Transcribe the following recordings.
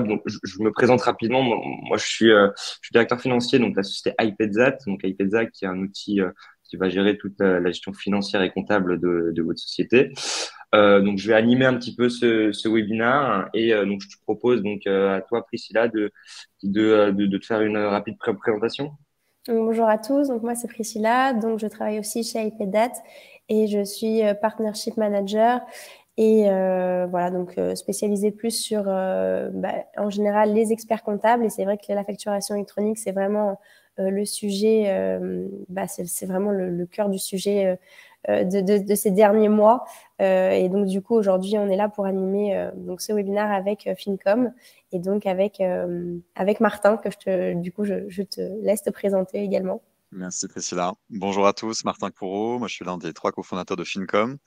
Donc, je me présente rapidement. Moi, je suis directeur financier donc la société iPedzat. Donc iPedzat qui est un outil qui va gérer toute la gestion financière et comptable de votre société. Donc je vais animer un petit peu ce webinaire et donc je te propose donc à toi Priscilla de te faire une rapide présentation. Donc, bonjour à tous, donc moi c'est Priscilla, donc je travaille aussi chez iPedat et je suis partnership manager et voilà donc spécialisée plus sur en général les experts comptables et c'est vrai que la facturation électronique c'est vraiment le sujet, c'est vraiment le cœur du sujet de ces derniers mois et donc du coup aujourd'hui on est là pour animer donc ce webinaire avec Fincom et donc avec Martin que je te laisse te présenter également. Merci Priscilla. Bonjour à tous, Martin Courreau. Moi, je suis l'un des 3 cofondateurs de Fincom.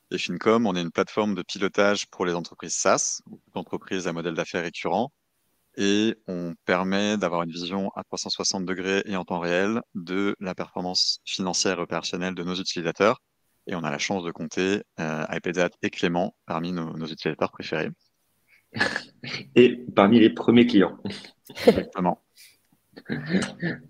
Et Fincom, on est une plateforme de pilotage pour les entreprises SaaS, ou entreprises à modèle d'affaires récurrent. Et on permet d'avoir une vision à 360 degrés et en temps réel de la performance financière et opérationnelle de nos utilisateurs. Et on a la chance de compter iPedat et Clément parmi nos utilisateurs préférés. Et parmi les premiers clients. Exactement.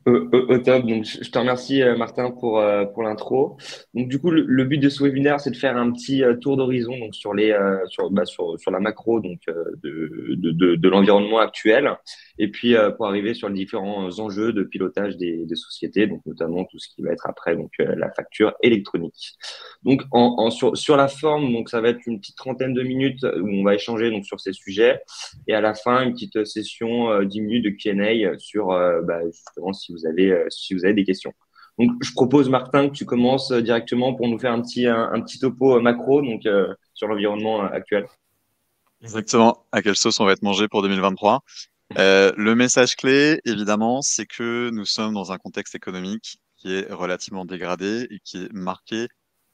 Au top. Donc, je te remercie, Martin, pour l'intro. Donc, du coup, le but de ce webinaire, c'est de faire un petit tour d'horizon donc sur la macro donc de l'environnement actuel, et puis pour arriver sur les différents enjeux de pilotage des sociétés, donc notamment tout ce qui va être après donc la facture électronique. Donc, sur la forme, donc ça va être une petite trentaine de minutes où on va échanger donc sur ces sujets. Et à la fin, une petite session 10 minutes de Q&A sur justement si vous avez des questions. Donc, je propose, Martin, que tu commences directement pour nous faire un petit topo macro donc, sur l'environnement actuel. Exactement. À quelle sauce on va être mangé pour 2023? Le message clé, évidemment, c'est que nous sommes dans un contexte économique qui est relativement dégradé et qui est marqué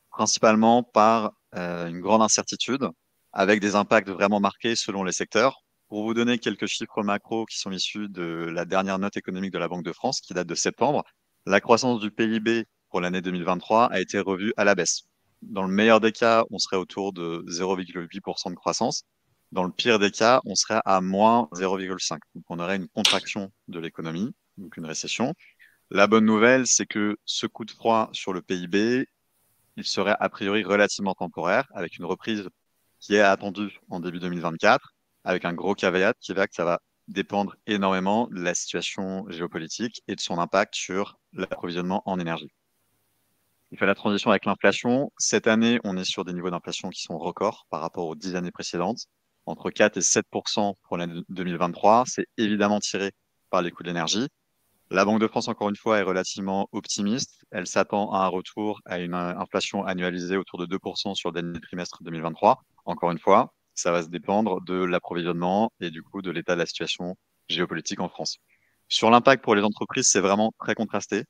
principalement par une grande incertitude, avec des impacts vraiment marqués selon les secteurs. Pour vous donner quelques chiffres macro qui sont issus de la dernière note économique de la Banque de France, qui date de septembre, la croissance du PIB pour l'année 2023 a été revue à la baisse. Dans le meilleur des cas, on serait autour de 0,8% de croissance. Dans le pire des cas, on serait à moins 0,5. Donc, on aurait une contraction de l'économie, donc une récession. La bonne nouvelle, c'est que ce coup de froid sur le PIB, il serait a priori relativement temporaire, avec une reprise qui est attendue en début 2024, avec un gros caveat qui va que ça va dépendre énormément de la situation géopolitique et de son impact sur l'approvisionnement en énergie. Il fait la transition avec l'inflation. Cette année, on est sur des niveaux d'inflation qui sont records par rapport aux 10 années précédentes, entre 4 et 7% pour l'année 2023. C'est évidemment tiré par les coûts de l'énergie. La Banque de France, encore une fois, est relativement optimiste. Elle s'attend à un retour à une inflation annualisée autour de 2% sur le dernier trimestre 2023. Encore une fois, ça va se dépendre de l'approvisionnement et du coup de l'état de la situation géopolitique en France. Sur l'impact pour les entreprises, c'est vraiment très contrasté.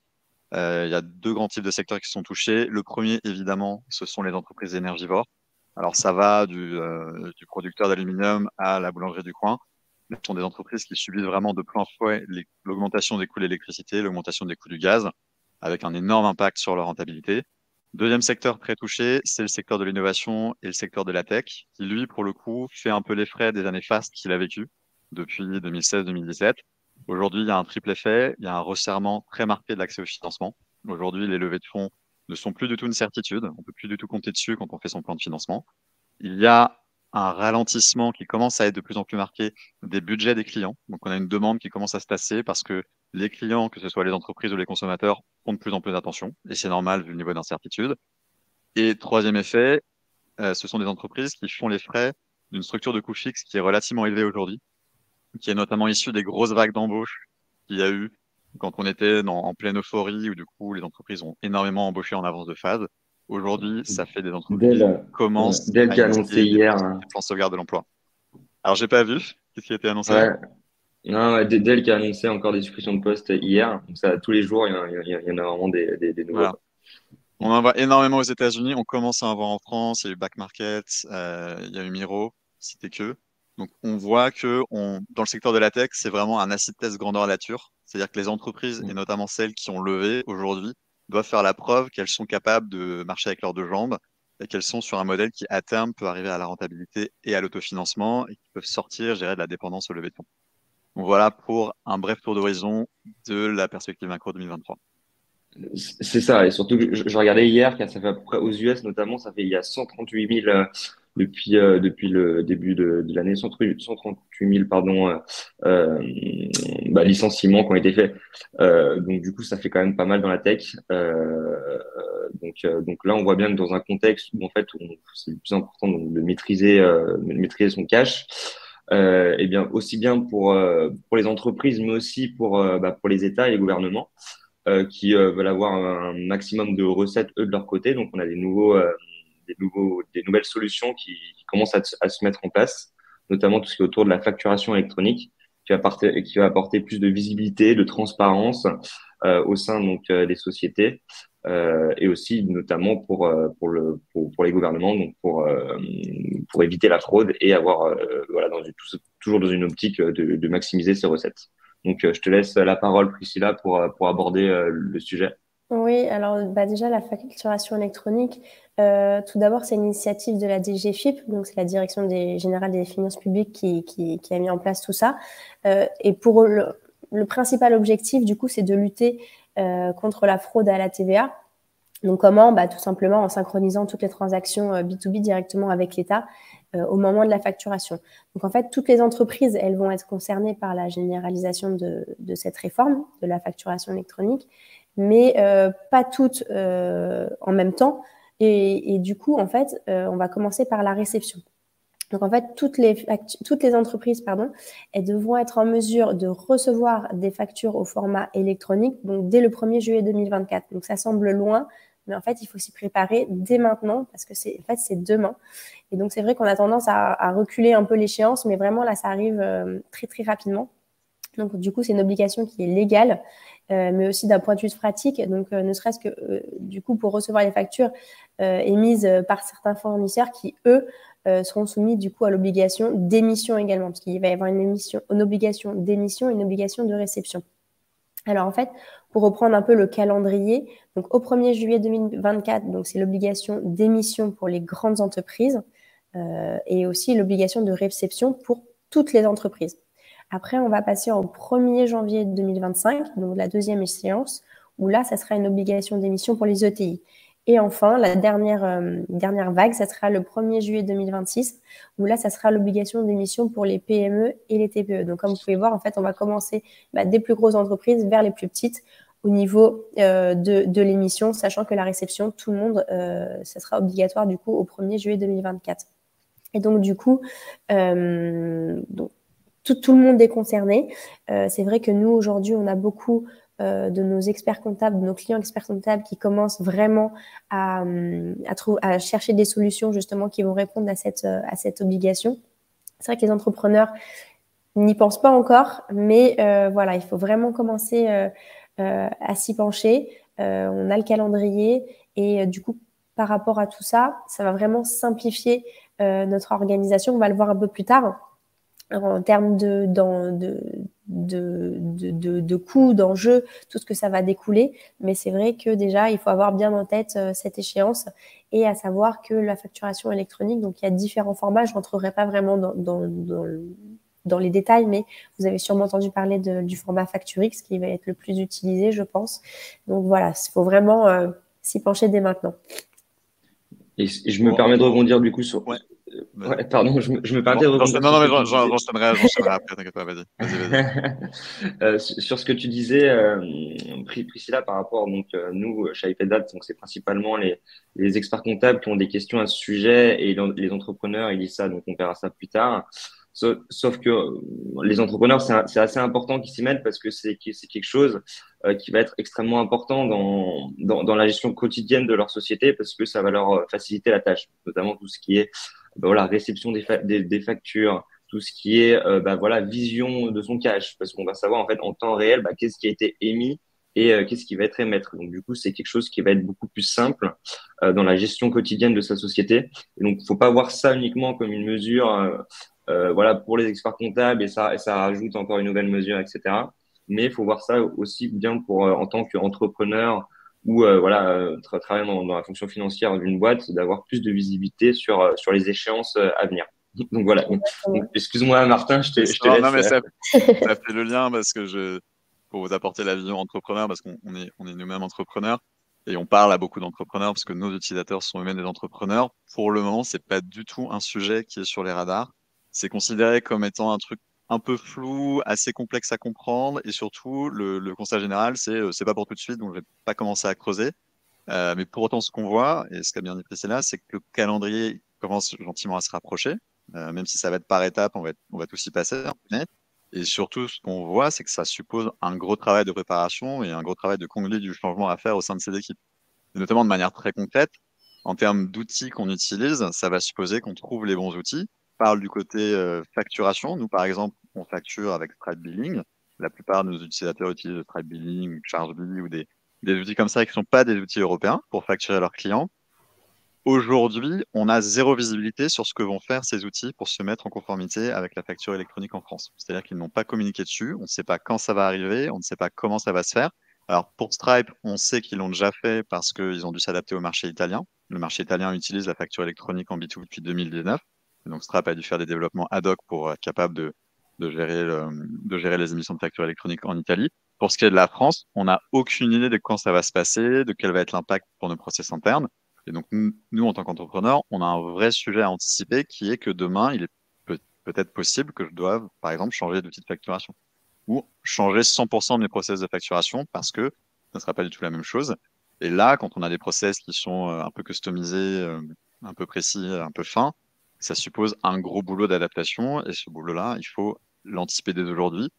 Il y a 2 grands types de secteurs qui sont touchés. Le premier, évidemment, ce sont les entreprises énergivores. Alors, ça va du producteur d'aluminium à la boulangerie du coin. Ce sont des entreprises qui subissent vraiment de plein fouet l'augmentation des coûts de l'électricité, l'augmentation des coûts du gaz, avec un énorme impact sur leur rentabilité. Deuxième secteur très touché, c'est le secteur de l'innovation et le secteur de la tech, qui lui, pour le coup, fait un peu les frais des années fastes qu'il a vécues depuis 2016-2017. Aujourd'hui, il y a un triple effet. Il y a un resserrement très marqué de l'accès au financement. Aujourd'hui, les levées de fonds ne sont plus du tout une certitude. On peut plus du tout compter dessus quand on fait son plan de financement. Il y a un ralentissement qui commence à être de plus en plus marqué des budgets des clients. Donc, on a une demande qui commence à se tasser parce que les clients, que ce soit les entreprises ou les consommateurs, font de plus en plus attention. Et c'est normal vu le niveau d'incertitude. Et troisième effet, ce sont des entreprises qui font les frais d'une structure de coûts fixes qui est relativement élevée aujourd'hui, qui est notamment issue des grosses vagues d'embauche qu'il y a eu quand on était en pleine euphorie, où du coup les entreprises ont énormément embauché en avance de phase. Aujourd'hui, ça fait des entreprises qui commencent Dell à qui a annoncé initier hier, hein. des plans de sauvegarde de l'emploi. Alors, j'ai pas vu ce qui a été annoncé. Ouais, non, ouais, Dell qui a annoncé encore des suppressions de postes hier. Donc ça, tous les jours, il y en a vraiment des nouveaux, Voilà. quoi. On en voit énormément aux États-Unis. On commence à en voir en France. Il y a eu Back Market, il y a eu Miro, c'était que. Donc, on voit que dans le secteur de la tech, c'est vraiment un acid test grandeur nature. C'est-à-dire que les entreprises, et Mm. notamment celles qui ont levé aujourd'hui, doivent faire la preuve qu'elles sont capables de marcher avec leurs 2 jambes et qu'elles sont sur un modèle qui, à terme, peut arriver à la rentabilité et à l'autofinancement et qui peuvent sortir, je dirais, de la dépendance au levée de fonds. Donc voilà pour un bref tour d'horizon de la perspective macro 2023. C'est ça, et surtout que je regardais hier, car ça fait à peu près aux US notamment, ça fait il y a 138 000 depuis le début de l'année, 138 000 pardon, licenciements qui ont été faits. Donc du coup, ça fait quand même pas mal dans la tech. Donc là, on voit bien que dans un contexte où en fait, c'est le plus important donc, de maîtriser son cash. Et bien aussi bien pour les entreprises, mais aussi pour les États et les gouvernements qui veulent avoir un maximum de recettes eux de leur côté. Donc on a des nouvelles solutions qui commencent à se mettre en place, notamment tout ce qui est autour de la facturation électronique, qui va apporter plus de visibilité, de transparence au sein donc des sociétés et aussi notamment pour les gouvernements, donc pour éviter la fraude et avoir voilà toujours dans une optique de maximiser ses recettes. Donc, je te laisse la parole, Priscilla, pour aborder le sujet. Oui, alors déjà la facturation électronique, tout d'abord c'est une initiative de la DGFiP, donc c'est la Direction générale des finances publiques qui a mis en place tout ça. Et pour le principal objectif du coup c'est de lutter contre la fraude à la TVA. Donc comment? Tout simplement en synchronisant toutes les transactions B2B directement avec l'État au moment de la facturation. Donc en fait, toutes les entreprises, elles vont être concernées par la généralisation de cette réforme de la facturation électronique, mais pas toutes en même temps. Et du coup, en fait, on va commencer par la réception. Donc en fait, toutes les entreprises, elles devront être en mesure de recevoir des factures au format électronique, donc dès le 1er juillet 2024. Donc ça semble loin, mais en fait, il faut s'y préparer dès maintenant parce que c'est demain. Et donc c'est vrai qu'on a tendance à reculer un peu l'échéance, mais vraiment là, ça arrive très très rapidement. Donc du coup, c'est une obligation qui est légale, mais aussi d'un point de vue pratique. Donc ne serait-ce que du coup pour recevoir les factures émises par certains fournisseurs qui eux seront soumis du coup à l'obligation d'émission également, parce qu'il va y avoir une obligation d'émission et une obligation de réception. Alors en fait, pour reprendre un peu le calendrier, donc au 1er juillet 2024, donc c'est l'obligation d'émission pour les grandes entreprises et aussi l'obligation de réception pour toutes les entreprises. Après, on va passer au 1er janvier 2025, donc la deuxième échéance, où là, ça sera une obligation d'émission pour les ETI. Et enfin, la dernière vague, ça sera le 1er juillet 2026, où là, ça sera l'obligation d'émission pour les PME et les TPE. Donc, comme vous pouvez voir, en fait, on va commencer des plus grosses entreprises vers les plus petites au niveau de l'émission, sachant que la réception, tout le monde, ça sera obligatoire du coup au 1er juillet 2024. Et donc, du coup, tout le monde est concerné. C'est vrai que nous, aujourd'hui, on a beaucoup de nos experts comptables, de nos clients experts comptables qui commencent vraiment à chercher des solutions justement qui vont répondre à cette obligation. C'est vrai que les entrepreneurs n'y pensent pas encore, mais voilà, il faut vraiment commencer à s'y pencher. On a le calendrier et du coup, par rapport à tout ça, ça va vraiment simplifier notre organisation. On va le voir un peu plus tard en termes de coûts, d'enjeux, tout ce que ça va découler. Mais c'est vrai que déjà, il faut avoir bien en tête cette échéance et à savoir que la facturation électronique, donc il y a différents formats. Je rentrerai pas vraiment dans les détails, mais vous avez sûrement entendu parler du format Facturix qui va être le plus utilisé, je pense. Donc voilà, il faut vraiment s'y pencher dès maintenant. Et je me permets de rebondir du coup sur. Ouais. Ouais, pardon, je me permets de rebondir Non, sur mais ce que tu disais. j'enchaînerai après, t'inquiète pas, vas-y. Sur ce que tu disais, Priscilla, par rapport donc nous chez iPadat, donc c'est principalement les experts comptables qui ont des questions à ce sujet et les entrepreneurs ils disent ça, donc on verra ça plus tard. Sauf que les entrepreneurs c'est assez important qu'ils s'y mettent parce que c'est quelque chose qui va être extrêmement important dans la gestion quotidienne de leur société parce que ça va leur faciliter la tâche, notamment tout ce qui est voilà réception des factures, tout ce qui est voilà vision de son cash parce qu'on va savoir en fait en temps réel qu'est-ce qui a été émis et qu'est-ce qui va être émettre. Donc du coup, c'est quelque chose qui va être beaucoup plus simple dans la gestion quotidienne de sa société. Et donc, faut pas voir ça uniquement comme une mesure voilà pour les experts comptables et ça rajoute encore une nouvelle mesure, etc. Mais il faut voir ça aussi bien pour en tant qu'entrepreneur ou voilà, travaillant dans la fonction financière d'une boîte, c'est d'avoir plus de visibilité sur les échéances à venir. Donc voilà. Donc, excuse-moi Martin, je te Non, laisse. mais ça fait le lien parce que pour vous apporter la vision entrepreneur, parce qu'on est nous-mêmes entrepreneurs et on parle à beaucoup d'entrepreneurs parce que nos utilisateurs sont eux-mêmes des entrepreneurs. Pour le moment, c'est pas du tout un sujet qui est sur les radars. C'est considéré comme étant un truc un peu flou, assez complexe à comprendre et surtout, le constat général, c'est pas pour tout de suite, donc je vais pas commencer à creuser. Mais pour autant, ce qu'on voit, et ce qu'a bien dit Priscilla, c'est que le calendrier commence gentiment à se rapprocher, même si ça va être par étapes, on va tous y passer. Mais et surtout, ce qu'on voit, c'est que ça suppose un gros travail de préparation et un gros travail de conduite du changement à faire au sein de ces équipes. Et notamment de manière très concrète, en termes d'outils qu'on utilise, ça va supposer qu'on trouve les bons outils. On parle du côté facturation. Nous, par exemple, on facture avec Stripe Billing. La plupart de nos utilisateurs utilisent Stripe Billing, ChargeBill ou des outils comme ça qui ne sont pas des outils européens pour facturer leurs clients. Aujourd'hui, on a zéro visibilité sur ce que vont faire ces outils pour se mettre en conformité avec la facture électronique en France. C'est-à-dire qu'ils n'ont pas communiqué dessus, on ne sait pas quand ça va arriver, on ne sait pas comment ça va se faire. Alors pour Stripe, on sait qu'ils l'ont déjà fait parce qu'ils ont dû s'adapter au marché italien. Le marché italien utilise la facture électronique en B2B depuis 2019. Et donc Stripe a dû faire des développements ad hoc pour être capable de gérer les émissions de facture électronique en Italie. Pour ce qui est de la France, on n'a aucune idée de quand ça va se passer, de quel va être l'impact pour nos process internes. Et donc, nous, en tant qu'entrepreneurs, on a un vrai sujet à anticiper qui est que demain, il est peut-être possible que je doive, par exemple, changer d'outil de facturation ou changer 100% de mes process de facturation parce que ça ne sera pas du tout la même chose. Et là, quand on a des process qui sont un peu customisés, un peu précis, un peu fins, ça suppose un gros boulot d'adaptation. Et ce boulot-là, il faut l'anticiper dès aujourd'hui.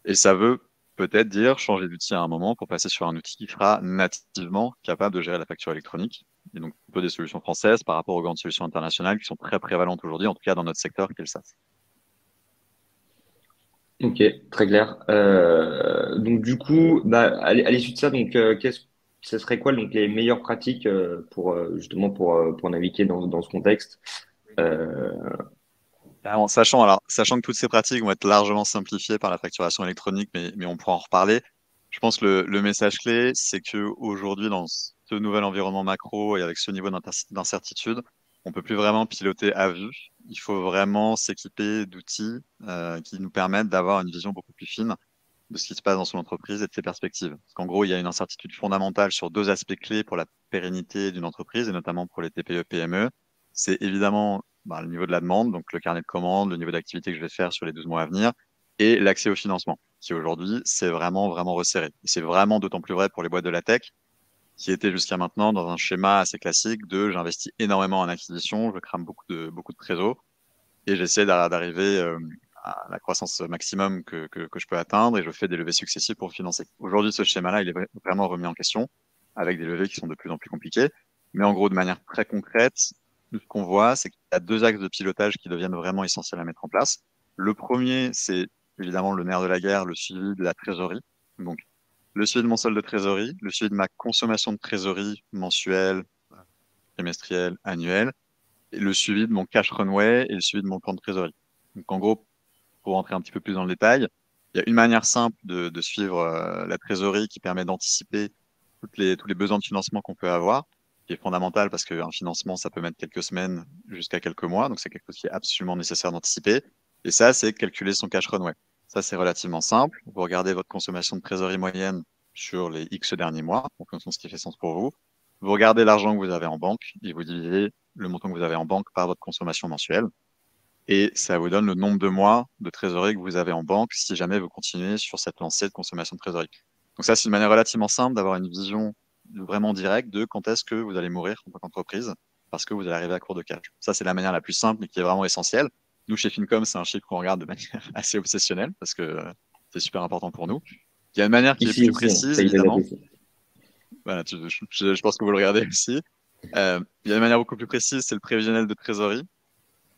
Et ça veut peut-être dire changer d'outil à un moment pour passer sur un outil qui sera nativement capable de gérer la facture électronique. Et donc, plutôt des solutions françaises par rapport aux grandes solutions internationales qui sont très prévalentes aujourd'hui, en tout cas dans notre secteur, qui est le SaaS. Ok, très clair. Donc du coup, bah, à l'issue de ça, donc ce serait quoi donc les meilleures pratiques pour justement pour naviguer dans ce contexte? Euh, Sachant que toutes ces pratiques vont être largement simplifiées par la facturation électronique, mais on pourra en reparler. Je pense que le message clé, c'est que aujourd'hui, dans ce nouvel environnement macro et avec ce niveau d'incertitude, on peut plus vraiment piloter à vue. Il faut vraiment s'équiper d'outils qui nous permettent d'avoir une vision beaucoup plus fine de ce qui se passe dans son entreprise et de ses perspectives. Parce qu'en gros, il y a une incertitude fondamentale sur deux aspects clés pour la pérennité d'une entreprise et notamment pour les TPE-PME. C'est évidemment le niveau de la demande, donc le carnet de commandes, le niveau d'activité que je vais faire sur les 12 mois à venir et l'accès au financement, qui aujourd'hui, c'est vraiment, vraiment resserré. Et c'est vraiment d'autant plus vrai pour les boîtes de la tech qui étaient jusqu'à maintenant dans un schéma assez classique de j'investis énormément en acquisition, je crame beaucoup de trésors et j'essaie d'arriver à la croissance maximum que je peux atteindre et je fais des levées successives pour financer. Aujourd'hui, ce schéma-là, il est vraiment remis en question avec des levées qui sont de plus en plus compliquées. Mais en gros, de manière très concrète, ce qu'on voit, c'est qu'il y a deux axes de pilotage qui deviennent vraiment essentiels à mettre en place. Le premier, c'est évidemment le nerf de la guerre, le suivi de la trésorerie. Donc, le suivi de mon solde de trésorerie, le suivi de ma consommation de trésorerie mensuelle, trimestrielle, annuelle, et le suivi de mon cash runway et le suivi de mon plan de trésorerie. Donc, en gros, pour rentrer un petit peu plus dans le détail, il y a une manière simple de suivre la trésorerie qui permet d'anticiper tous les besoins de financement qu'on peut avoir, qui est fondamental parce qu'un financement, ça peut mettre quelques semaines jusqu'à quelques mois. Donc, c'est quelque chose qui est absolument nécessaire d'anticiper. Et ça, c'est calculer son cash runway. Ça, c'est relativement simple. Vous regardez votre consommation de trésorerie moyenne sur les X derniers mois, en fonction de ce qui fait sens pour vous. Vous regardez l'argent que vous avez en banque et vous divisez le montant que vous avez en banque par votre consommation mensuelle. Et ça vous donne le nombre de mois de trésorerie que vous avez en banque si jamais vous continuez sur cette lancée de consommation de trésorerie. Donc ça, c'est une manière relativement simple d'avoir une vision vraiment directe de quand est-ce que vous allez mourir en tant qu'entreprise parce que vous allez arriver à court de cash. Ça, c'est la manière la plus simple et qui est vraiment essentielle. Nous, chez Fincom, c'est un chiffre qu'on regarde de manière assez obsessionnelle parce que c'est super important pour nous. Il y a une manière qui est Ici plus aussi, précise, ça y est, évidemment. aussi. Voilà, je pense que vous le regardez aussi. Il y a une manière beaucoup plus précise, c'est le prévisionnel de trésorerie,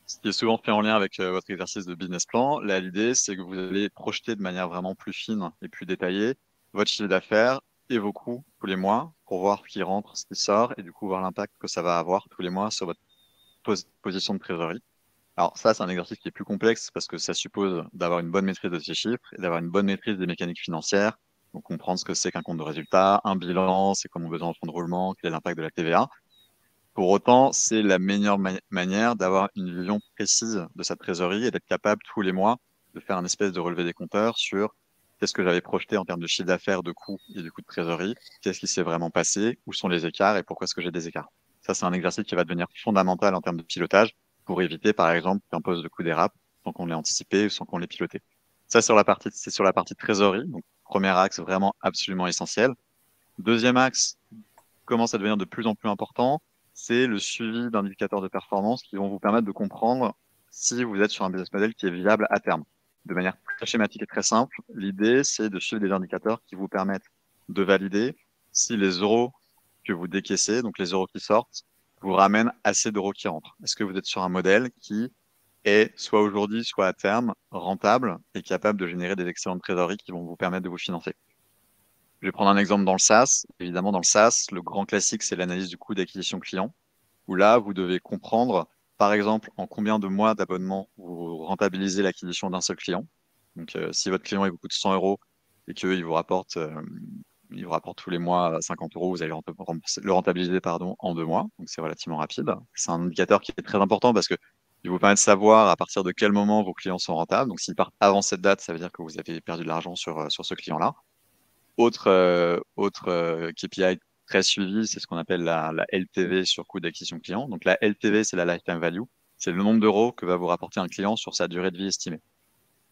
ce qui est souvent fait en lien avec votre exercice de business plan. Là, l'idée, c'est que vous allez projeter de manière vraiment plus fine et plus détaillée votre chiffre d'affaires et vos coûts tous les mois pour voir ce qui rentre, ce qui sort et du coup voir l'impact que ça va avoir tous les mois sur votre position de trésorerie. Alors ça, c'est un exercice qui est plus complexe parce que ça suppose d'avoir une bonne maîtrise de ces chiffres et d'avoir une bonne maîtrise des mécaniques financières, Donc, comprendre ce que c'est qu'un compte de résultat, un bilan, c'est comment on besoin de fonds de roulement, quel est l'impact de la TVA. Pour autant, c'est la meilleure manière d'avoir une vision précise de sa trésorerie et d'être capable tous les mois de faire un espèce de relevé des compteurs sur qu'est-ce que j'avais projeté en termes de chiffre d'affaires, de coûts et du coût de trésorerie, qu'est-ce qui s'est vraiment passé, où sont les écarts et pourquoi est-ce que j'ai des écarts. Ça, c'est un exercice qui va devenir fondamental en termes de pilotage pour éviter, par exemple, qu'un poste de coût dérape sans qu'on l'ait anticipé ou sans qu'on l'ait piloté. Ça, c'est sur la partie trésorerie. Donc, premier axe vraiment absolument essentiel. Deuxième axe commence à devenir de plus en plus important, c'est le suivi d'indicateurs de performance qui vont vous permettre de comprendre si vous êtes sur un business model qui est viable à terme. De manière très schématique et très simple, l'idée, c'est de suivre des indicateurs qui vous permettent de valider si les euros que vous décaissez, donc les euros qui sortent, vous ramènent assez d'euros qui rentrent. Est-ce que vous êtes sur un modèle qui est soit aujourd'hui, soit à terme rentable et capable de générer des excédents de trésorerie qui vont vous permettre de vous financer? Je vais prendre un exemple dans le SaaS. Évidemment, dans le SaaS, le grand classique, c'est l'analyse du coût d'acquisition client, où là, vous devez comprendre, par exemple, en combien de mois d'abonnement vous rentabilisez l'acquisition d'un seul client. Donc, si votre client il vous coûte 100 euros et il vous rapporte tous les mois 50 euros, vous allez le rentabiliser en 2 mois. Donc, c'est relativement rapide. C'est un indicateur qui est très important parce que il vous permet de savoir à partir de quel moment vos clients sont rentables. Donc, s'ils partent avant cette date, ça veut dire que vous avez perdu de l'argent sur ce client-là. Autre KPI très suivi, c'est ce qu'on appelle la LTV sur coût d'acquisition client. Donc la LTV, c'est la lifetime value. C'est le nombre d'euros que va vous rapporter un client sur sa durée de vie estimée.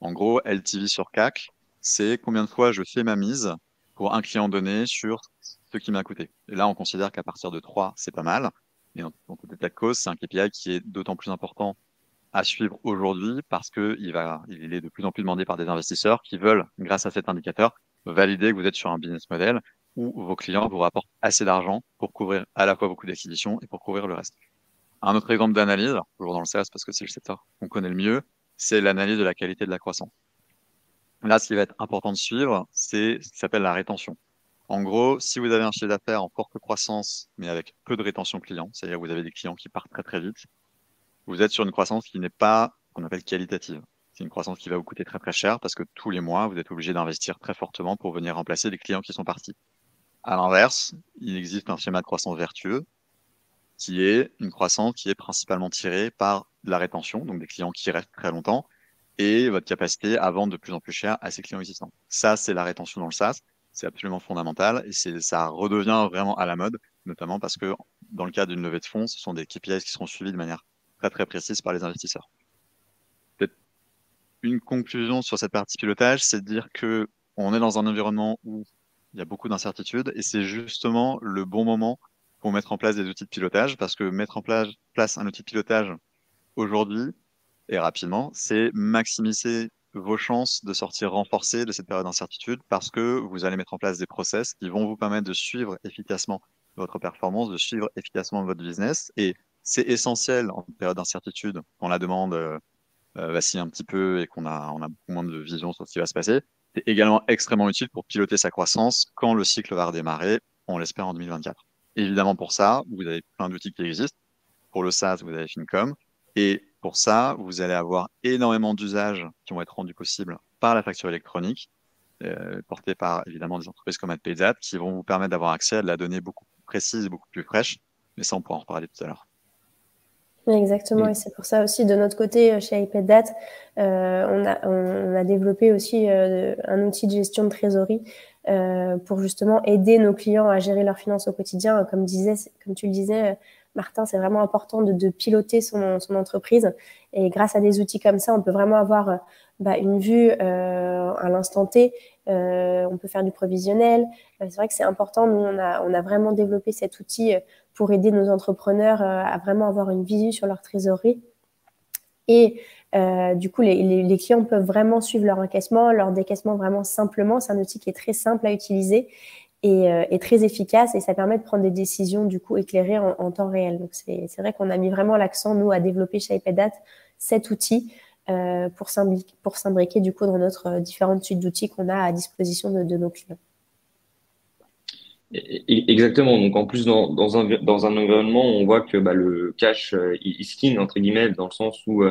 En gros, LTV sur CAC, c'est combien de fois je fais ma mise pour un client donné sur ce qui m'a coûté. Et là, on considère qu'à partir de 3, c'est pas mal. Et en tout état de cause, c'est un KPI qui est d'autant plus important à suivre aujourd'hui parce il est de plus en plus demandé par des investisseurs qui veulent, grâce à cet indicateur, valider que vous êtes sur un business model où vos clients vous rapportent assez d'argent pour couvrir à la fois vos coûts d'acquisition et pour couvrir le reste. Un autre exemple d'analyse, toujours dans le SaaS parce que c'est le secteur qu'on connaît le mieux, c'est l'analyse de la qualité de la croissance. Là, ce qui va être important de suivre, c'est ce qui s'appelle la rétention. En gros, si vous avez un chiffre d'affaires en forte croissance, mais avec peu de rétention client, c'est-à-dire que vous avez des clients qui partent très très vite, vous êtes sur une croissance qui n'est pas qu'on appelle qualitative. C'est une croissance qui va vous coûter très très cher parce que tous les mois, vous êtes obligé d'investir très fortement pour venir remplacer les clients qui sont partis. À l'inverse, il existe un schéma de croissance vertueux qui est une croissance qui est principalement tirée par la rétention, donc des clients qui restent très longtemps, et votre capacité à vendre de plus en plus cher à ces clients existants. Ça, c'est la rétention dans le SaaS. C'est absolument fondamental et ça redevient vraiment à la mode, notamment parce que dans le cas d'une levée de fonds, ce sont des KPIs qui seront suivis de manière très très précise par les investisseurs. Peut-être une conclusion sur cette partie pilotage, c'est de dire que on est dans un environnement où il y a beaucoup d'incertitudes et c'est justement le bon moment pour mettre en place des outils de pilotage parce que mettre en place un outil de pilotage aujourd'hui et rapidement, c'est maximiser vos chances de sortir renforcés de cette période d'incertitude parce que vous allez mettre en place des process qui vont vous permettre de suivre efficacement votre performance, de suivre efficacement votre business. Et c'est essentiel en période d'incertitude, quand la demande vacille un petit peu et on a beaucoup moins de vision sur ce qui va se passer. C'est également extrêmement utile pour piloter sa croissance quand le cycle va redémarrer, on l'espère en 2024. Évidemment, pour ça, vous avez plein d'outils qui existent. Pour le SaaS, vous avez Fincom. Et pour ça, vous allez avoir énormément d'usages qui vont être rendus possibles par la facture électronique, portée par évidemment des entreprises comme AdPayZat, qui vont vous permettre d'avoir accès à de la donnée beaucoup plus précise et beaucoup plus fraîche. Mais ça, on pourra en reparler tout à l'heure. Exactement, et c'est pour ça aussi de notre côté chez iPadDat, on a développé aussi un outil de gestion de trésorerie pour justement aider nos clients à gérer leurs finances au quotidien. Comme tu le disais, Martin, c'est vraiment important de piloter son entreprise. Et grâce à des outils comme ça, on peut vraiment avoir une vue à l'instant T. On peut faire du provisionnel. C'est vrai que c'est important. Nous, on a vraiment développé cet outil pour aider nos entrepreneurs à vraiment avoir une visu sur leur trésorerie. Et du coup, les clients peuvent vraiment suivre leur décaissement vraiment simplement. C'est un outil qui est très simple à utiliser et très efficace, et ça permet de prendre des décisions du coup éclairées en temps réel. Donc c'est vrai qu'on a mis vraiment l'accent, nous, à développer chez iPadDat cet outil pour s'imbriquer du coup dans notre différentes suites d'outils qu'on a à disposition de nos clients. Exactement. Donc en plus dans un environnement où on voit que bah, le cash is king entre guillemets dans le sens où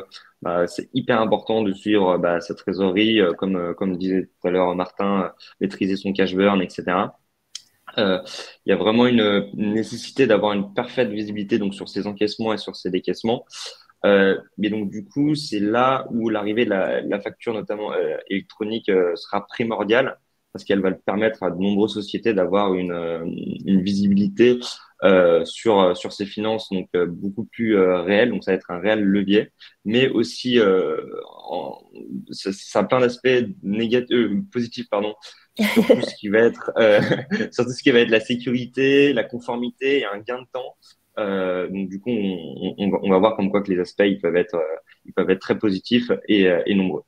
bah, c'est hyper important de suivre bah, sa trésorerie comme disait tout à l'heure Martin, maîtriser son cash burn, etc. Il y a vraiment une nécessité d'avoir une parfaite visibilité donc sur ses encaissements et sur ses décaissements. Mais donc du coup, c'est là où l'arrivée de la facture, notamment électronique, sera primordiale parce qu'elle va permettre à de nombreuses sociétés d'avoir une visibilité sur ses finances donc beaucoup plus réelle. Donc ça va être un réel levier, mais aussi ça a plein d'aspects négatifs, positifs pardon, sur tout ce qui va être sur tout ce qui va être la sécurité, la conformité et un gain de temps. Donc du coup, on va voir comme quoi que les aspects ils peuvent être très positifs et nombreux.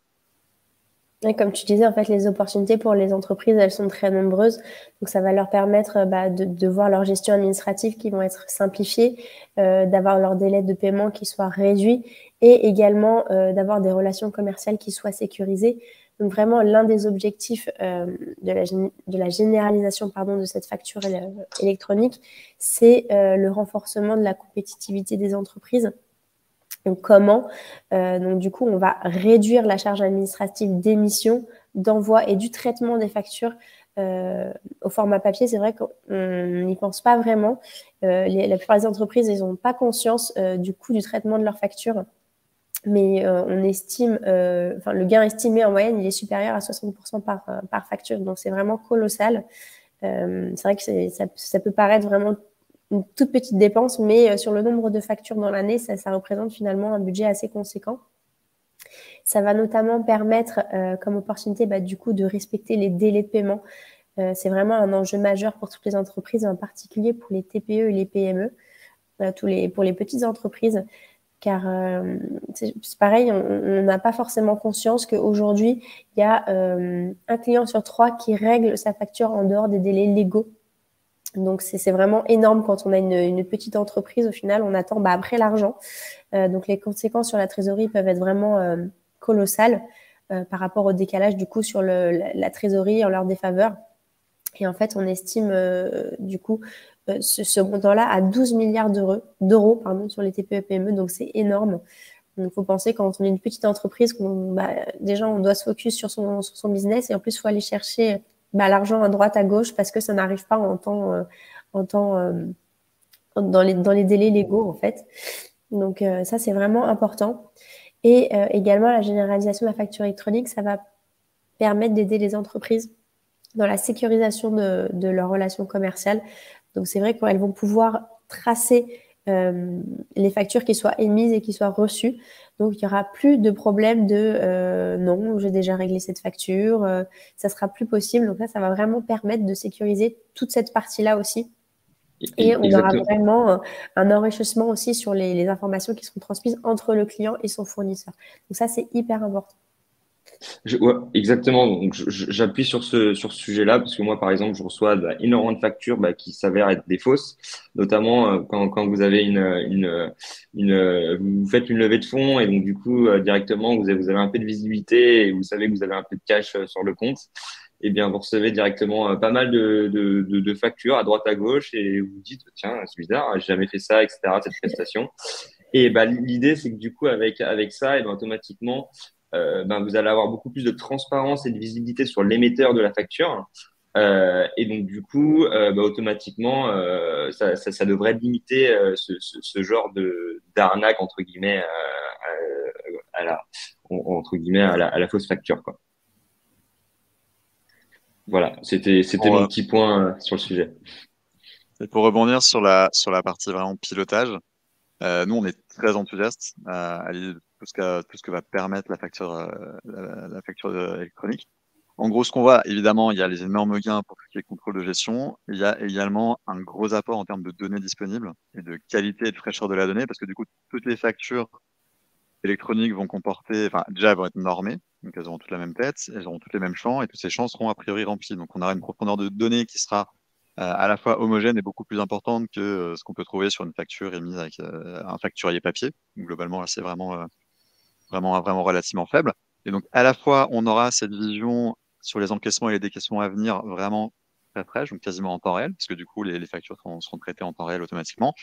Et comme tu disais, en fait, les opportunités pour les entreprises, elles sont très nombreuses. Donc, ça va leur permettre de voir leur gestion administrative qui vont être simplifiées, d'avoir leurs délais de paiement qui soient réduits et également d'avoir des relations commerciales qui soient sécurisées. Donc, vraiment, l'un des objectifs de la généralisation pardon, de cette facture électronique, c'est le renforcement de la compétitivité des entreprises. Donc, comment donc, du coup, on va réduire la charge administrative d'émission, d'envoi et du traitement des factures au format papier. C'est vrai qu'on n'y pense pas vraiment. La plupart des entreprises, ils n'ont pas conscience du coût du traitement de leurs factures. Mais on estime, enfin, le gain estimé en moyenne, il est supérieur à 60% par facture. Donc, c'est vraiment colossal. C'est vrai que ça peut paraître vraiment une toute petite dépense, mais sur le nombre de factures dans l'année, ça représente finalement un budget assez conséquent. Ça va notamment permettre, comme opportunité, du coup, de respecter les délais de paiement. C'est vraiment un enjeu majeur pour toutes les entreprises, en particulier pour les TPE et les PME, pour les petites entreprises, car c'est pareil, on n'a pas forcément conscience qu'aujourd'hui, il y a un client sur 3 qui règle sa facture en dehors des délais légaux. Donc, c'est vraiment énorme quand on a une petite entreprise. Au final, on attend après l'argent. Donc, les conséquences sur la trésorerie peuvent être vraiment colossales par rapport au décalage du coup sur la trésorerie en leur défaveur. Et en fait, on estime du coup ce montant-là à 12 milliards d'euros sur les TPE-PME. Donc, c'est énorme. Donc, il faut penser quand on est une petite entreprise, déjà, on doit se focus sur son business et en plus, il faut aller chercher l'argent à droite, à gauche parce que ça n'arrive pas dans les délais légaux, en fait. Donc, ça, c'est vraiment important. Et également, la généralisation de la facture électronique, ça va permettre d'aider les entreprises dans la sécurisation de leurs relations commerciales. Donc, c'est vrai qu'elles vont pouvoir tracer les factures qui soient émises et qui soient reçues. Donc, il n'y aura plus de problème de non, j'ai déjà réglé cette facture, ça sera plus possible. Donc là, ça va vraiment permettre de sécuriser toute cette partie-là aussi. Et on aura vraiment un enrichissement aussi sur les informations qui seront transmises entre le client et son fournisseur. Donc ça, c'est hyper important. Ouais, exactement. Donc, j'appuie sur ce sujet-là parce que moi, par exemple, je reçois énormément de factures qui s'avèrent être des fausses, notamment quand vous avez vous faites une levée de fonds et donc du coup directement vous avez un peu de visibilité et vous savez que vous avez un peu de cash sur le compte. Eh bien, vous recevez directement pas mal de factures à droite à gauche et vous vous dites tiens, c'est bizarre, j'ai jamais fait ça, etc. Cette prestation. Et l'idée, c'est que du coup, avec ça, et automatiquement, vous allez avoir beaucoup plus de transparence et de visibilité sur l'émetteur de la facture. Et donc, du coup, automatiquement, ça devrait limiter ce genre d'arnaque, entre guillemets, à la fausse facture, quoi. Voilà, c'était mon petit point sur le sujet. Et pour rebondir sur la partie vraiment pilotage, nous, on est très enthousiastes à l'idée de tout ce que va permettre la facture électronique. En gros, ce qu'on voit, évidemment, il y a les énormes gains pour tout ce qui est contrôle de gestion. Il y a également un gros apport en termes de données disponibles et de qualité et de fraîcheur de la donnée, parce que du coup, toutes les factures électroniques vont comporter, enfin, déjà, elles vont être normées, donc elles auront toutes la même tête, elles auront toutes les mêmes champs, et tous ces champs seront a priori remplis. Donc, on aura une profondeur de données qui sera à la fois homogène et beaucoup plus importante que ce qu'on peut trouver sur une facture émise avec un facturier papier. Donc, globalement, là, c'est vraiment relativement faible. Et donc, à la fois, on aura cette vision sur les encaissements et les décaissements à venir vraiment très fraîche, donc quasiment en temps réel, parce que du coup, les factures seront traitées en temps réel automatiquement.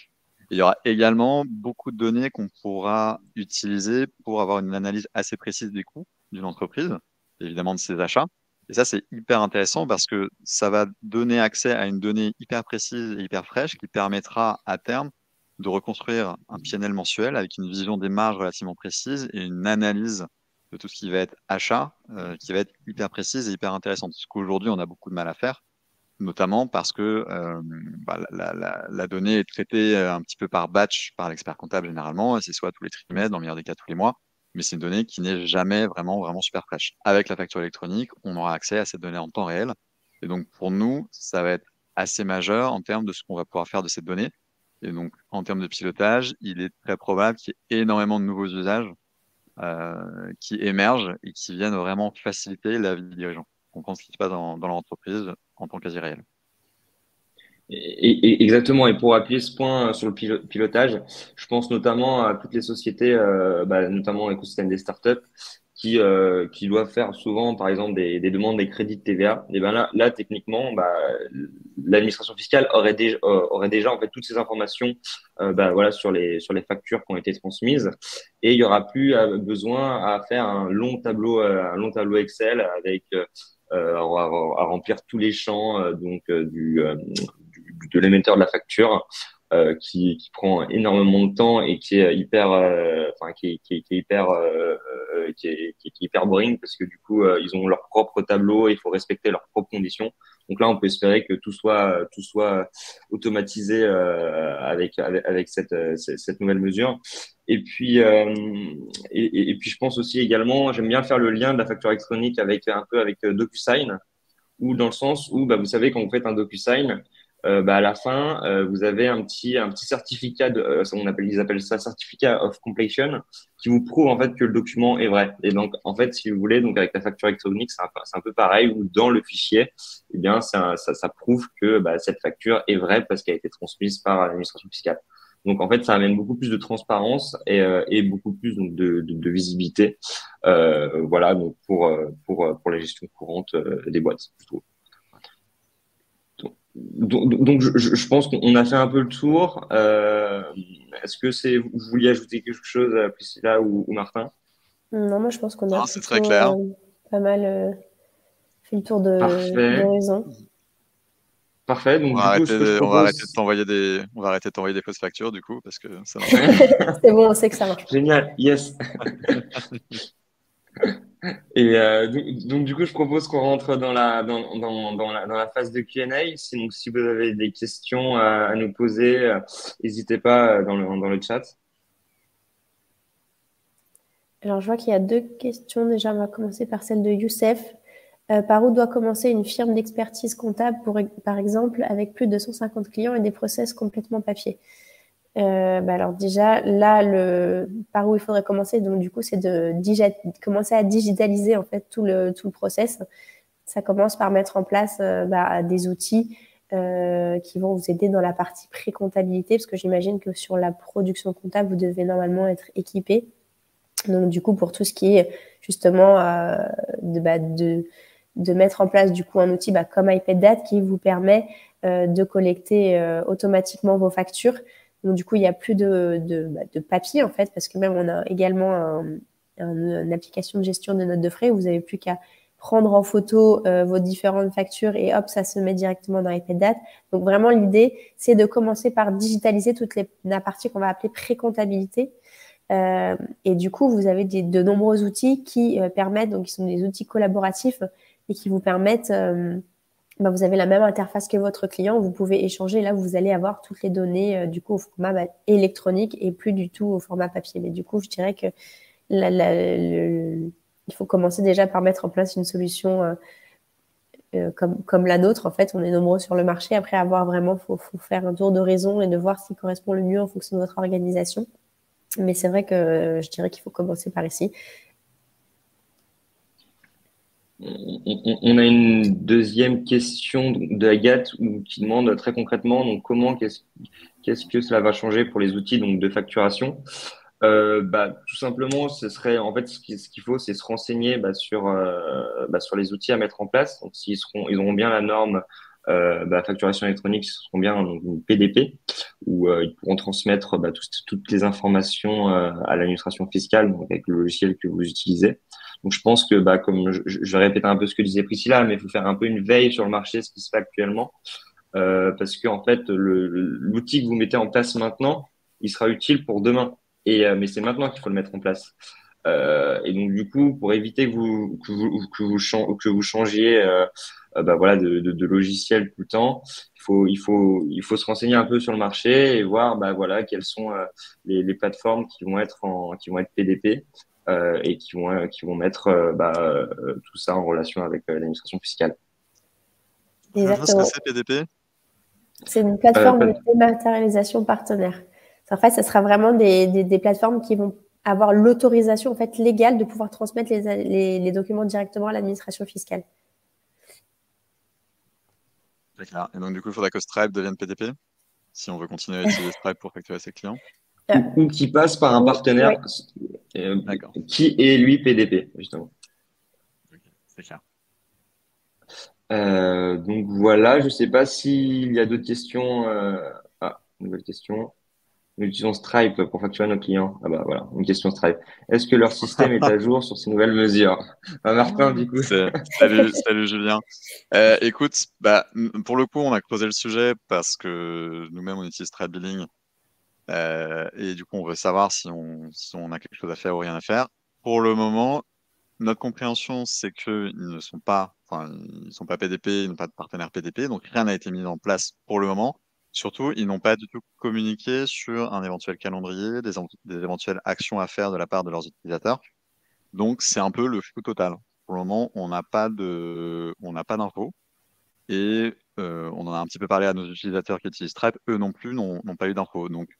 Il y aura également beaucoup de données qu'on pourra utiliser pour avoir une analyse assez précise des coûts d'une entreprise, évidemment de ses achats. Et ça, c'est hyper intéressant parce que ça va donner accès à une donnée hyper précise et hyper fraîche qui permettra à terme de reconstruire un PNL mensuel avec une vision des marges relativement précise et une analyse de tout ce qui va être achat, qui va être hyper précise et hyper intéressante. Ce qu'aujourd'hui, on a beaucoup de mal à faire, notamment parce que la donnée est traitée un petit peu par batch par l'expert comptable généralement, et c'est soit tous les trimestres, dans le meilleur des cas tous les mois, mais c'est une donnée qui n'est jamais vraiment super fraîche. Avec la facture électronique, on aura accès à cette donnée en temps réel, et donc pour nous, ça va être assez majeur en termes de ce qu'on va pouvoir faire de cette donnée. Et donc, en termes de pilotage, il est très probable qu'il y ait énormément de nouveaux usages qui émergent et qui viennent vraiment faciliter la vie des dirigeants. On pense ce qui se passe dans l'entreprise en tant quasi réel. Exactement. Et pour appuyer ce point sur le pilotage, je pense notamment à toutes les sociétés, notamment l'écosystème des startups, qui doivent faire souvent, par exemple, des demandes des crédits de TVA. Et ben là, techniquement, l'administration fiscale aurait déjà en fait toutes ces informations, voilà, sur les factures qui ont été transmises, et il y aura plus besoin à faire un long tableau Excel avec à remplir tous les champs de l'émetteur de la facture, qui prend énormément de temps et qui est hyper, qui est hyper, qui est hyper boring parce que du coup, ils ont leur propre tableau, il faut respecter leurs propres conditions. Donc là, on peut espérer que tout soit automatisé avec cette nouvelle mesure. Et puis, et puis, je pense aussi également, j'aime bien faire le lien de la facture électronique avec un peu avec DocuSign, ou dans le sens où, vous savez, quand vous faites un DocuSign, à la fin, vous avez un petit certificat ils appellent ça certificat of completion, qui vous prouve en fait que le document est vrai. Et donc, en fait, si vous voulez, donc avec la facture électronique, c'est un peu pareil, où dans le fichier, eh bien, ça prouve que cette facture est vraie parce qu'elle a été transmise par l'administration fiscale. Donc, en fait, ça amène beaucoup plus de transparence et beaucoup plus donc de visibilité, voilà, donc pour la gestion courante des boîtes, je trouve. Donc je pense qu'on a fait un peu le tour. Est-ce que vous vouliez ajouter quelque chose, Priscilla ou Martin? Non, moi je pense qu'on a C'est très plutôt clair. pas mal fait le tour Parfait. d'horizon. Parfait. Donc du coup, ce que je On va arrêter de propose. t'envoyer des fausses factures du coup parce que ça marche pas. C'est bon, on sait que ça marche pas. Génial. Yes. Et donc, du coup, je propose qu'on rentre dans la phase de Q&A. Donc, si vous avez des questions à nous poser, n'hésitez pas dans le chat. Alors, je vois qu'il y a deux questions. Déjà, on va commencer par celle de Youssef. Par où doit commencer une firme d'expertise comptable, par exemple, avec plus de 150 clients et des process complètement papier? Alors déjà, là, par où il faudrait commencer, donc du coup, c'est de commencer à digitaliser en fait tout le process. Ça commence par mettre en place des outils qui vont vous aider dans la partie pré-comptabilité, parce que j'imagine que sur la production comptable, vous devez normalement être équipé. Donc du coup, pour tout ce qui est justement de mettre en place du coup un outil comme iPadDat qui vous permet de collecter automatiquement vos factures. Donc du coup, il n'y a plus de papier en fait, parce que même on a également une application de gestion des notes de frais où vous n'avez plus qu'à prendre en photo vos différentes factures et hop, ça se met directement dans iPadDat. Donc vraiment, l'idée, c'est de commencer par digitaliser la partie qu'on va appeler pré-comptabilité. Et du coup, vous avez de nombreux outils qui permettent, donc qui sont des outils collaboratifs et qui vous permettent, vous avez la même interface que votre client, vous pouvez échanger. Là, vous allez avoir toutes les données du coup au format électronique et plus du tout au format papier. Mais du coup, je dirais que il faut commencer déjà par mettre en place une solution comme la nôtre. En fait, on est nombreux sur le marché. Après, faut faire un tour d'horizon et de voir ce qui correspond le mieux en fonction de votre organisation. Mais c'est vrai que je dirais qu'il faut commencer par ici. On a une deuxième question de Agathe qui demande très concrètement donc qu'est-ce que cela va changer pour les outils donc de facturation. Tout simplement, ce serait en fait ce qu'il faut, c'est se renseigner sur les outils à mettre en place. Donc ils auront bien la norme facturation électronique, ce seront bien donc, une PDP, où ils pourront transmettre toutes les informations à l'administration fiscale, donc avec le logiciel que vous utilisez. Donc je pense que, comme je vais répéter un peu ce que disait Priscilla, mais il faut faire un peu une veille sur le marché, ce qui se fait actuellement, parce que en fait, l'outil que vous mettez en place maintenant, il sera utile pour demain. Mais c'est maintenant qu'il faut le mettre en place. Et donc du coup, pour éviter que vous changiez de logiciel tout le temps, il faut se renseigner un peu sur le marché et voir quelles sont les plateformes qui vont être PDP et qui vont mettre tout ça en relation avec l'administration fiscale. Je vois ce que Exactement. c'est PDP. C'est une plateforme de dématérialisation partenaire. En fait, ça sera vraiment des plateformes qui vont avoir l'autorisation en fait légale de pouvoir transmettre les documents directement à l'administration fiscale. D'accord. Et donc, du coup, il faudra que Stripe devienne PDP si on veut continuer à utiliser Stripe pour facturer ses clients. Ou qui passe par un partenaire qui est lui PDP, justement. Okay, c'est clair. Donc voilà, je ne sais pas s'il y a d'autres questions. Nouvelle question. Nous utilisons Stripe pour facturer nos clients. Ah bah voilà, une question Stripe. Est-ce que leur système est à jour sur ces nouvelles mesures? Martin, du coup. Salut Julien. Écoute, pour le coup, on a creusé le sujet parce que nous-mêmes, on utilise Stripe Billing. Et du coup, on veut savoir si on a quelque chose à faire ou rien à faire. Pour le moment, notre compréhension, c'est qu'ils ne sont pas, enfin, ils sont pas PDP, ils n'ont pas de partenaire PDP, donc rien n'a été mis en place pour le moment. Surtout, ils n'ont pas du tout communiqué sur un éventuel calendrier, des éventuelles actions à faire de la part de leurs utilisateurs. Donc, c'est un peu le flou total. Pour le moment, on n'a pas d'infos. Et on en a un petit peu parlé à nos utilisateurs qui utilisent Stripe. Eux non plus n'ont pas eu d'infos. Donc,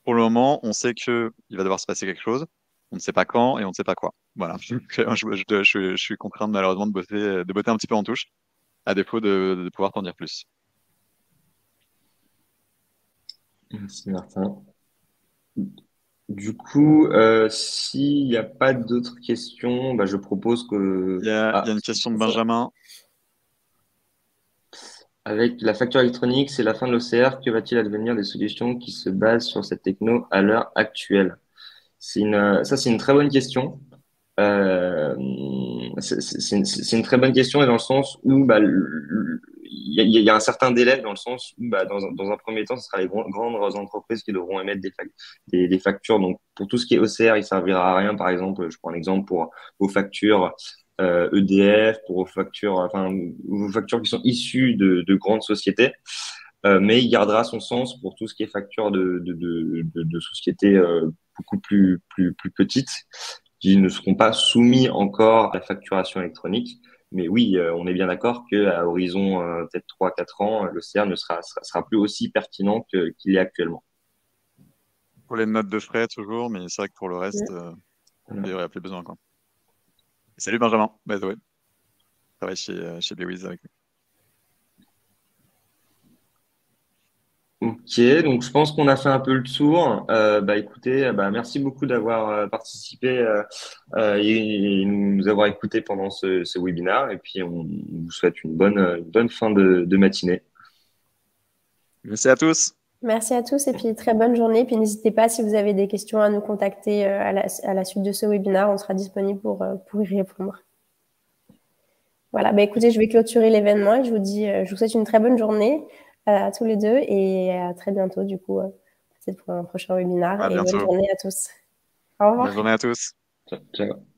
pour le moment, on sait qu'il va devoir se passer quelque chose. On ne sait pas quand et on ne sait pas quoi. Voilà. Je suis contraint malheureusement de botter un petit peu en touche, à défaut de pouvoir t'en dire plus. Merci Martin. Du coup, s'il n'y a pas d'autres questions, je propose que... Il y a une question de Benjamin. Avec la facture électronique, c'est la fin de l'OCR. Que va-t-il advenir des solutions qui se basent sur cette techno à l'heure actuelle? C'est une très bonne question. Euh, c'est une très bonne question et dans le sens où il y a un certain délai dans le sens où dans un premier temps, ce sera les grandes entreprises qui devront émettre des factures. Donc pour tout ce qui est OCR, il servira à rien. Par exemple, je prends un exemple pour vos factures EDF, pour vos factures qui sont issues de grandes sociétés. Mais il gardera son sens pour tout ce qui est facture de sociétés beaucoup plus petites qui ne seront pas soumis encore à la facturation électronique. Mais oui, on est bien d'accord qu'à horizon peut-être 3-4 ans, le CR ne sera plus aussi pertinent qu'il est actuellement. Pour les notes de frais, toujours, mais c'est vrai que pour le reste, il n'y aurait plus besoin. Quoi. Salut Benjamin, by the way. Je travaille chez Bewiz avec nous. Ok, donc je pense qu'on a fait un peu le tour. Écoutez, merci beaucoup d'avoir participé et nous avoir écoutés pendant ce webinaire. Et puis on vous souhaite une bonne fin de matinée. Merci à tous. Merci à tous et puis très bonne journée. Puis n'hésitez pas si vous avez des questions à nous contacter à la suite de ce webinaire. On sera disponible pour y répondre. Voilà, écoutez, je vais clôturer l'événement et je vous souhaite une très bonne journée à tous les deux et à très bientôt du coup, peut-être pour un prochain webinaire. À bientôt. Bonne journée à tous. Au revoir. Bonne journée à tous. Ciao, ciao.